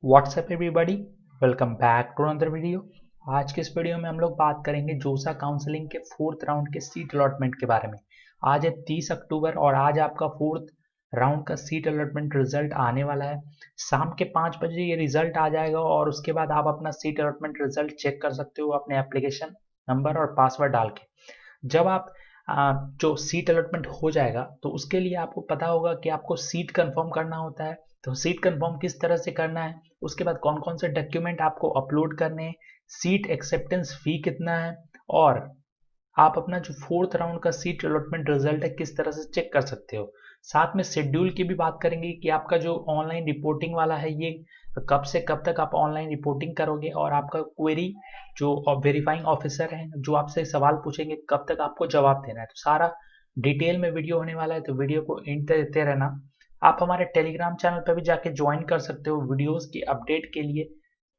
WhatsApp everybody, welcome back to another video. आज के इस वीडियो में हम लोग बात करेंगे जोसा काउंसलिंग के फोर्थ राउंड के सीट अलॉटमेंट के बारे में। आज है 30 अक्टूबर और आज आपका फोर्थ राउंड का सीट अलॉटमेंट रिजल्ट आने वाला है। शाम के 5 बजे ये रिजल्ट आ जाएगा और उसके बाद आप अपना सीट अलॉटमेंट रिजल्ट चेक कर सकते हो अपने एप्लीकेशन नंबर और पासवर्ड डाल के। जब आप जो सीट अलॉटमेंट हो जाएगा तो उसके लिए आपको पता होगा कि आपको सीट कंफर्म करना होता है। तो सीट कंफर्म किस तरह से करना है, उसके बाद कौन कौन से डॉक्यूमेंट आपको अपलोड करने हैं, सीट एक्सेप्टेंस फी कितना है, और आप अपना जो फोर्थ राउंड का सीट अलॉटमेंट रिजल्ट है किस तरह से चेक कर सकते हो। साथ में शेड्यूल की भी बात करेंगे कि आपका जो ऑनलाइन रिपोर्टिंग वाला है ये कब से कब तक आप ऑनलाइन रिपोर्टिंग करोगे, और आपका क्वेरी जो वेरीफाइंग ऑफिसर हैं जो आपसे सवाल पूछेंगे कब तक आपको जवाब देना है। तो सारा डिटेल में वीडियो होने वाला है, तो वीडियो को एंड तक देखते रहना। आप हमारे टेलीग्राम चैनल पर भी जाके ज्वाइन कर सकते हो वीडियोस की अपडेट के लिए।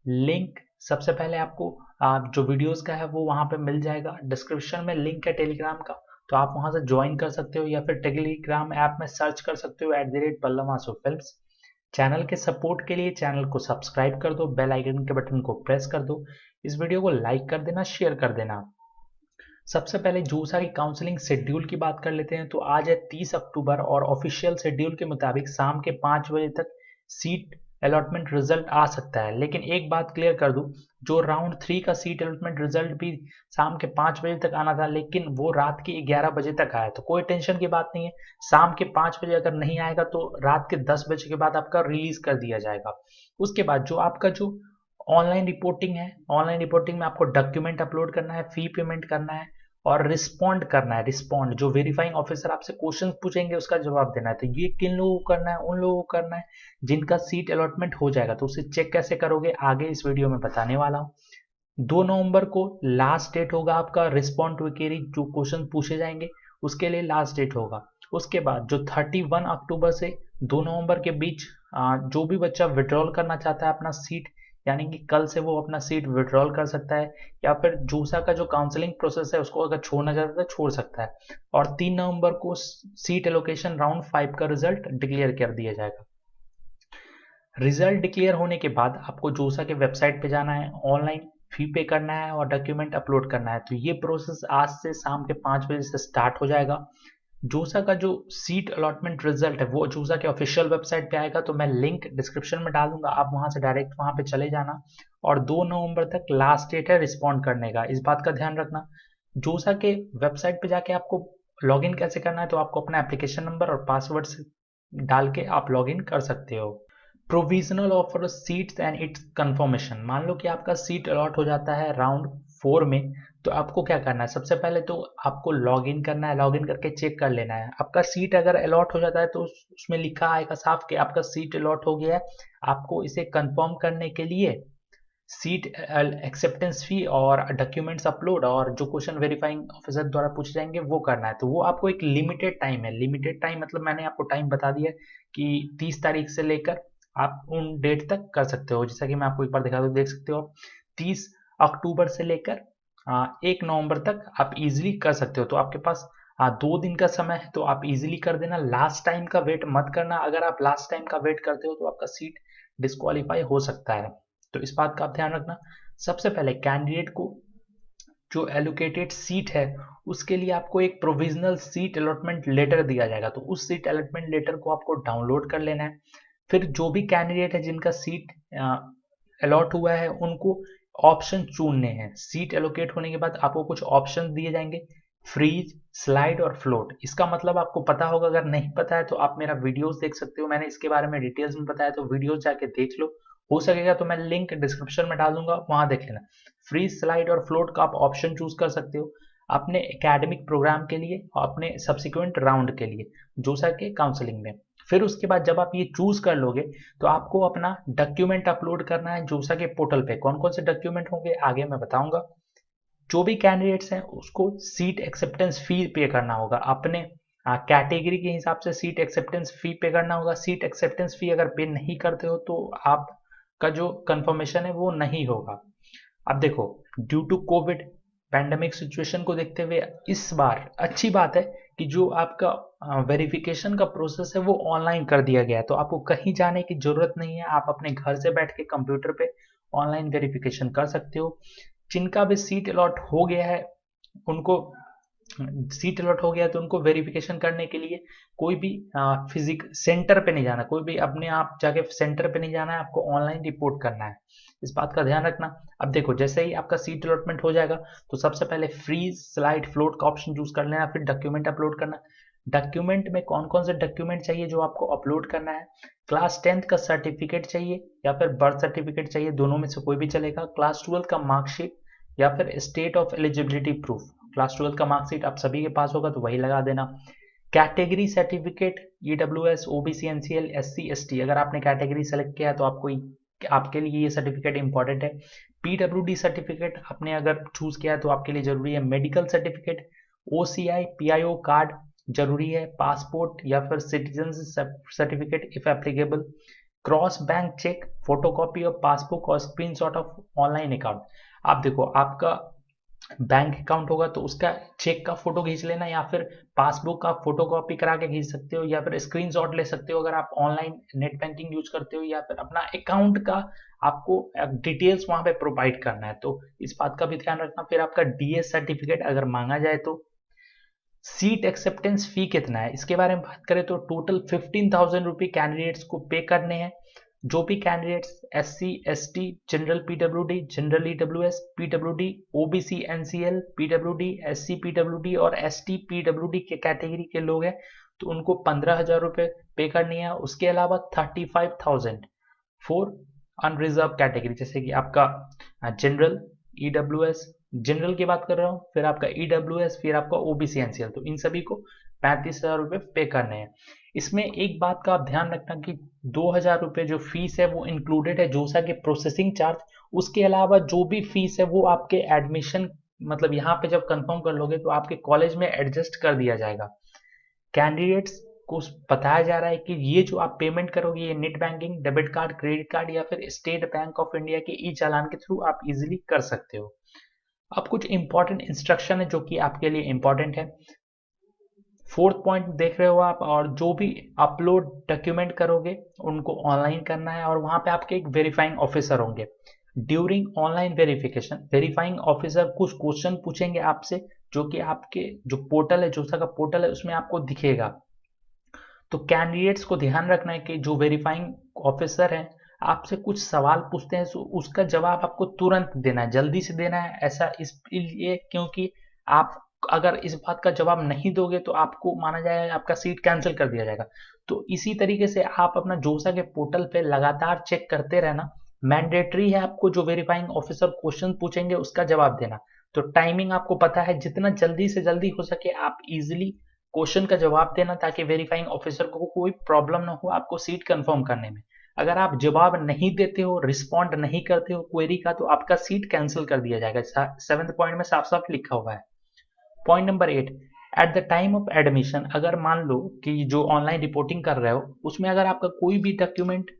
लिंक सबसे पहले आपको जो वीडियोस का है वो वहां पे मिल जाएगा, डिस्क्रिप्शन में लिंक है टेलीग्राम का, तो आप वहां से ज्वाइन कर सकते हो या फिर टेलीग्राम ऐप में सर्च कर सकते हो @पल्लव चैनल के सपोर्ट के लिए चैनल को सब्सक्राइब कर दो, बेल आइकन के बटन को प्रेस कर दो, इस वीडियो को लाइक कर देना, शेयर कर देना। सबसे पहले जोसा की काउंसलिंग शेड्यूल की बात कर लेते हैं। तो आज है 30 अक्टूबर और ऑफिशियल शेड्यूल के मुताबिक शाम के 5 बजे तक सीट अलॉटमेंट रिजल्ट आ सकता है। लेकिन एक बात क्लियर कर दूं, जो राउंड 3 का सीट अलॉटमेंट रिजल्ट भी शाम के 5 बजे तक आना था, लेकिन वो रात के 11 बजे तक आया। तो कोई टेंशन की बात नहीं है, शाम के 5 बजे अगर नहीं आएगा तो रात के 10 बजे के बाद आपका रिलीज कर दिया जाएगा। उसके बाद जो आपका जो ऑनलाइन रिपोर्टिंग है, ऑनलाइन रिपोर्टिंग में आपको डॉक्यूमेंट अपलोड करना है, फी पेमेंट करना है और रिस्पॉन्ड करना है। रिस्पॉन्ड जो वेरीफाइंग ऑफिसर आपसे क्वेश्चन पूछेंगे उसका जवाब देना है। तो ये किन लोगों को करना है, उन लोगों को करना है जिनका सीट अलॉटमेंट हो जाएगा। तो उसे चेक कैसे करोगे आगे इस वीडियो में बताने वाला हूँ। 2 नवंबर को लास्ट डेट होगा आपका रिस्पॉन्ड टू क्वेरी, जो क्वेश्चन पूछे जाएंगे उसके लिए लास्ट डेट होगा। उसके बाद जो 31 अक्टूबर से 2 नवंबर के बीच जो भी बच्चा विड्रॉल करना चाहता है अपना सीट, यानी कि कल से वो अपना सीट विड्रॉल कर सकता है, या फिर जूसा का जो काउंसलिंग प्रोसेस है उसको अगर छोड़ना चाहता है तो छोड़ सकता है। और 3 नवंबर को सीट एलोकेशन राउंड 5 का रिजल्ट डिक्लेयर कर दिया जाएगा। रिजल्ट डिक्लेयर होने के बाद आपको जोसा के वेबसाइट पे जाना है, ऑनलाइन फी पे करना है और डॉक्यूमेंट अपलोड करना है। तो ये प्रोसेस आज से शाम के 5 बजे से स्टार्ट हो जाएगा। जोसा का जो सीट अलॉटमेंट रिजल्ट है वो जोसा के ऑफिशियल वेबसाइट पे आएगा, तो मैं लिंक डिस्क्रिप्शन में डाल दूंगा, आप वहां से डायरेक्ट वहां पे चले जाना। और 2 नवंबर तक लास्ट डेट है रिस्पॉन्ड करने का, इस बात का ध्यान रखना। जोसा के वेबसाइट पे जाके आपको लॉगिन कैसे करना है, तो आपको अपना एप्लीकेशन नंबर और पासवर्ड से डाल के आप लॉगिन कर सकते हो। Provisional offer seats and it's confirmation. मान लो कि आपका सीट अलॉट हो जाता है राउंड 4 में, तो आपको क्या करना है, सबसे पहले तो आपको लॉग इन करना है। लॉग इन करके चेक कर लेना है आपका सीट अगर अलॉट हो जाता है तो उसमें लिखा आएगा साफ कि आपका सीट अलॉट हो गया है। आपको इसे कंफर्म करने के लिए सीट एक्सेप्टेंस फी और डॉक्यूमेंट्स अपलोड और जो क्वेश्चन वेरीफाइंग ऑफिसर द्वारा पूछे जाएंगे वो करना है। तो वो आपको एक लिमिटेड टाइम है, लिमिटेड टाइम मतलब मैंने आपको टाइम बता दिया कि 30 तारीख से लेकर आप उन डेट तक कर सकते हो। जैसा कि मैं आपको एक बार दिखा दूं, देख सकते हो 30 अक्टूबर से लेकर 1 नवंबर तक आप इजीली कर सकते हो। तो आपके पास 2 दिन का समय है, तो आप इजीली कर देना। लास्ट टाइम का वेट मत करना, अगर आप लास्ट टाइम का वेट करते हो तो आपका सीट डिस्क्वालीफाई हो सकता है। तो इस बात का आप ध्यान रखना। सबसे पहले कैंडिडेट को जो एलोकेटेड सीट है उसके लिए आपको एक प्रोविजनल सीट अलॉटमेंट लेटर दिया जाएगा, तो उस सीट अलॉटमेंट लेटर को आपको डाउनलोड कर लेना है। फिर जो भी कैंडिडेट है जिनका सीट अलॉट हुआ है उनको ऑप्शन चुनने हैं। सीट एलोकेट होने के बाद आपको कुछ ऑप्शन दिए जाएंगे, फ्रीज, स्लाइड और फ्लोट। इसका मतलब आपको पता होगा, अगर नहीं पता है तो आप मेरा वीडियोस देख सकते हो, मैंने इसके बारे में डिटेल्स में बताया, तो वीडियोस जाके देख लो। हो सकेगा तो मैं लिंक डिस्क्रिप्शन में डाल दूंगा, वहां देख लेना। फ्रीज, स्लाइड और फ्लोट का आप ऑप्शन चूज कर सकते हो अपने एकेडमिक प्रोग्राम के लिए और अपने सब्सिक्वेंट राउंड के लिए जोसा के काउंसलिंग में। फिर उसके बाद जब आप ये चूज कर लोगे तो आपको अपना डॉक्यूमेंट अपलोड करना है जोसा के पोर्टल पे। कौन कौन से डॉक्यूमेंट होंगे आगे मैं बताऊंगा। जो भी कैंडिडेट्स हैं उसको सीट एक्सेप्टेंस फी पे करना होगा, अपने कैटेगरी के हिसाब से सीट एक्सेप्टेंस फी पे करना होगा। सीट एक्सेप्टेंस फी अगर पे नहीं करते हो तो आपका जो कंफर्मेशन है वो नहीं होगा। अब देखो, due to COVID pandemic situation को देखते हुए इस बार अच्छी बात है कि जो आपका वेरिफिकेशन का प्रोसेस है वो ऑनलाइन कर दिया गया है, तो आपको कहीं जाने की जरूरत नहीं है। आप अपने घर से बैठ के कंप्यूटर पे ऑनलाइन वेरिफिकेशन कर सकते हो। जिनका भी सीट अलॉट हो गया है उनको सीट अलॉट हो गया तो उनको वेरिफिकेशन करने के लिए कोई भी फिजिक सेंटर पे नहीं जाना, कोई भी अपने आप जाके सेंटर पे नहीं जाना है, आपको ऑनलाइन रिपोर्ट करना है। इस बात का ध्यान रखना। अब देखो, जैसे ही आपका सीट अलॉटमेंट हो जाएगा तो सबसे पहले फ्रीज स्लाइड फ्लोट का ऑप्शन चूज कर लेना, फिर डॉक्यूमेंट अपलोड करना। डॉक्यूमेंट में कौन कौन से डॉक्यूमेंट चाहिए जो आपको अपलोड करना है? क्लास 10th का सर्टिफिकेट चाहिए या फिर बर्थ सर्टिफिकेट चाहिए, दोनों में से कोई भी चलेगा। क्लास 12 का मार्कशीट या फिर state of eligibility proof. Class 12 का मार्कशीट आप सभी के पास होगा तो वही लगा देना। Category certificate EWS, OBC, NCL, SC, ST, अगर आपने कैटेगरी सेलेक्ट किया है तो आपके लिए ये सर्टिफिकेट इंपॉर्टेंट है। पीडब्ल्यूडी सर्टिफिकेट आपने अगर चूज किया है तो आपके लिए जरूरी है। Medical certificate, OCI, PIO card जरूरी है। पासपोर्ट या फिर citizen certificate if applicable. Cross bank cheque, photocopy of passbook और स्क्रीनशॉट ऑफ ऑनलाइन अकाउंट। आप देखो, आपका बैंक अकाउंट होगा तो उसका चेक का फोटो खींच लेना, या फिर पासबुक का फोटो कॉपी करा के खींच सकते हो, या फिर स्क्रीनशॉट ले सकते हो अगर आप ऑनलाइन नेट बैंकिंग यूज करते हो, या फिर अपना अकाउंट का आपको डिटेल्स वहां पे प्रोवाइड करना है, तो इस बात का भी ध्यान रखना। फिर आपका डीएस सर्टिफिकेट अगर मांगा जाए तो। सीट एक्सेप्टेंस फी कितना है इसके बारे में बात करें तो टोटल 15,000 रुपये कैंडिडेट्स को पे करने हैं। जो भी candidates SC, ST, general PWD, general EWS, PWD, OBC, NCL, PWD, SC PWD और एसटी पीडब्ल्यूडी के कैटेगरी के लोग हैं तो उनको 15,000 रुपये पे करनी है। उसके अलावा 35,000 फॉर अनरिजर्व कैटेगरी, जैसे कि आपका जनरल, ईडब्ल्यूएस, जनरल की बात कर रहा हूँ, फिर आपका ईडब्ल्यूएस, फिर आपका ओबीसी, एनसीएल, तो इन सभी को 35,000 रुपये पे करने हैं। इसमें एक बात का आप ध्यान रखना कि 2,000 रुपये जो फीस है वो इंक्लूडेड है जोसा के प्रोसेसिंग चार्ज। उसके अलावा जो भी फीस है वो आपके एडमिशन, मतलब यहाँ पे जब कंफर्म कर लोगे तो आपके कॉलेज में एडजस्ट कर दिया जाएगा। कैंडिडेट्स को बताया जा रहा है कि ये जो आप पेमेंट करोगे ये net banking, debit card, credit card या फिर स्टेट बैंक ऑफ इंडिया के ई चालान के थ्रू आप इजीली कर सकते हो। अब कुछ इंपॉर्टेंट इंस्ट्रक्शन है जो कि आपके लिए इंपॉर्टेंट है। फोर्थ पॉइंट देख रहे हो आप, और जो भी अपलोड डॉक्यूमेंट करोगे उनको ऑनलाइन करना है, और वहां पे आपके एक वेरीफाइंग ऑफिसर होंगे। During online verification verifying officer कुछ क्वेश्चन पूछेंगे आपसे, जो कि आपके जो पोर्टल है, जोसा का पोर्टल है, उसमें आपको दिखेगा। तो कैंडिडेट्स को ध्यान रखना है कि जो वेरीफाइंग ऑफिसर हैं आपसे कुछ सवाल पूछते हैं तो उसका जवाब आपको तुरंत देना है, जल्दी से देना है। ऐसा इसलिए क्योंकि आप अगर इस बात का जवाब नहीं दोगे तो आपको माना जाएगा, आपका सीट कैंसिल कर दिया जाएगा। तो इसी तरीके से आप अपना जोसा के पोर्टल पे लगातार चेक करते रहना। मैंडेटरी है आपको जो वेरीफाइंग ऑफिसर क्वेश्चन पूछेंगे उसका जवाब देना। तो टाइमिंग आपको पता है, जितना जल्दी से जल्दी हो सके आप इजिली क्वेश्चन का जवाब देना, ताकि वेरीफाइंग ऑफिसर को कोई प्रॉब्लम ना हो आपको सीट कंफर्म करने में। अगर आप जवाब नहीं देते हो, रिस्पॉन्ड नहीं करते हो क्वेरी का, तो आपका सीट कैंसिल कर दिया जाएगा। 7th पॉइंट में साफ साफ लिखा हुआ है। Point number 8, at the time of admission, अगर मान लो कि जो ऑनलाइन रिपोर्टिंग कर रहे हो उसमें अगर आपका कोई भी डॉक्यूमेंट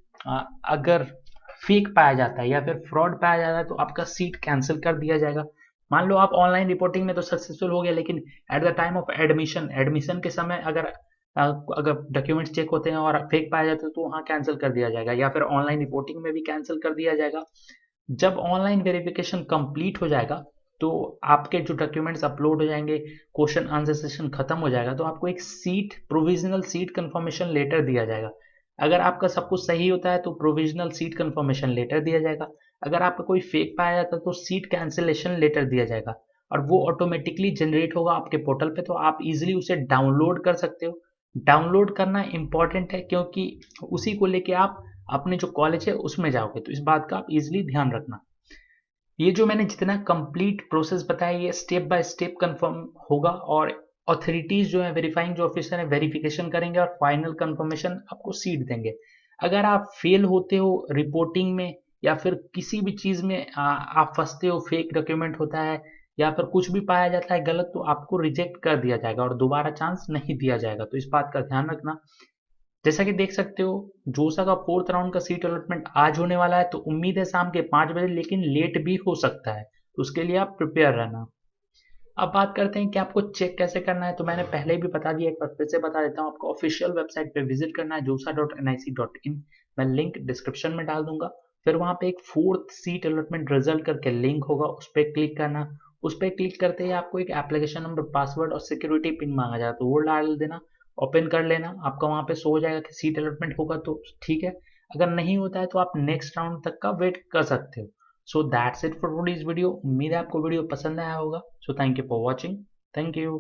अगर फेक पाया जाता है या फिर फ्रॉड पाया जाता है तो आपका सीट कैंसिल कर दिया जाएगा। मान लो आप ऑनलाइन रिपोर्टिंग में तो सक्सेसफुल हो गए, लेकिन at the time of admission, admission के समय अगर डॉक्यूमेंट्स चेक होते हैं और फेक पाया जाता है तो वहाँ कैंसिल कर दिया जाएगा, या फिर ऑनलाइन रिपोर्टिंग में भी कैंसिल कर दिया जाएगा। जब ऑनलाइन वेरिफिकेशन कंप्लीट हो जाएगा तो आपके जो डॉक्यूमेंट्स अपलोड हो जाएंगे, क्वेश्चन आंसर सेशन खत्म हो जाएगा, तो आपको एक seat, provisional seat confirmation letter दिया जाएगा। अगर आपका सब कुछ सही होता है तो प्रोविजनल सीट कंफर्मेशन लेटर दिया जाएगा। अगर आपका कोई फेक पाया जाता है तो सीट कैंसिलेशन लेटर दिया जाएगा, और वो ऑटोमेटिकली जनरेट होगा आपके पोर्टल पे, तो आप इजीली उसे डाउनलोड कर सकते हो। डाउनलोड करना इंपॉर्टेंट है क्योंकि उसी को लेके आप अपने जो कॉलेज है उसमें जाओगे, तो इस बात का आप इजीली ध्यान रखना। ये जो मैंने जितना कंप्लीट प्रोसेस बताया ये स्टेप बाय स्टेप कंफर्म होगा, और अथॉरिटीज जो है, वेरीफाइंग जो ऑफिसर है, वेरिफिकेशन करेंगे और फाइनल कंफर्मेशन आपको सीट देंगे। अगर आप फेल होते हो रिपोर्टिंग में या फिर किसी भी चीज में आप फंसते हो, फेक डॉक्यूमेंट होता है या फिर कुछ भी पाया जाता है गलत, तो आपको रिजेक्ट कर दिया जाएगा और दोबारा चांस नहीं दिया जाएगा, तो इस बात का ध्यान रखना। जैसा कि देख सकते हो जोसा का 4th राउंड का सीट अलॉटमेंट आज होने वाला है, तो उम्मीद है शाम के 5 बजे, लेकिन लेट भी हो सकता है, तो उसके लिए आप प्रिपेयर रहना। अब बात करते हैं कि आपको चेक कैसे करना है। तो मैंने पहले भी बता दिया, एक बार फिर से बता देता हूँ। आपको ऑफिशियल वेबसाइट पे विजिट करना है josa.nic.in। मैं लिंक डिस्क्रिप्शन में डाल दूंगा। फिर वहां पे एक फोर्थ सीट अलॉटमेंट रिजल्ट करके लिंक होगा, उस पर क्लिक करना। उस पर क्लिक करते ही आपको एक एप्लीकेशन नंबर, पासवर्ड और सिक्योरिटी पिन मांगा जाए तो वो डाल देना, ओपन कर लेना। आपका वहां पे शो हो जाएगा कि सीट अलॉटमेंट होगा तो ठीक है। अगर नहीं होता है तो आप नेक्स्ट राउंड तक का वेट कर सकते हो। So that's it for today's video. उम्मीद है आपको वीडियो पसंद आया होगा। So thank you for watching. Thank you.